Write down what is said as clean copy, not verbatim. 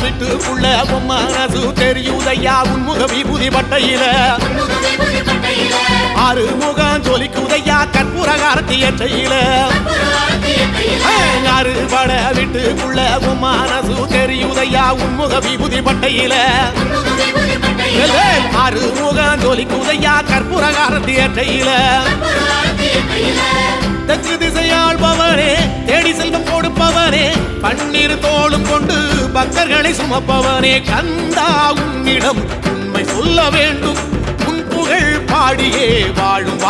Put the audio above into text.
வீட்டுக்குள்ள உன் மனசு தெரியுதையா உன்முக விபூதி பட்டையில ஆறுமுகம் ஜொலிக்குதையா கற்பூர காரத்தி எற்றையில அறுபட வீட்டுக்குள்ள உன் மனசு தெரியுதையா உன்முக விபூதி பட்டையில ஆறுமுகம் ஜொலிக்குதையா கற்பூர காரத்தி எற்றையில தெற்கு திசையாள்பவனே தேடி செல்வம் கொடுப்பவனே பன்னீர் தோளும் கொண்டு பக்தர்களை சுமப்பவனே கந்தா உன்னிடம் உண்மை சொல்ல வேண்டும் உன் புகழ் பாடியே வாழும்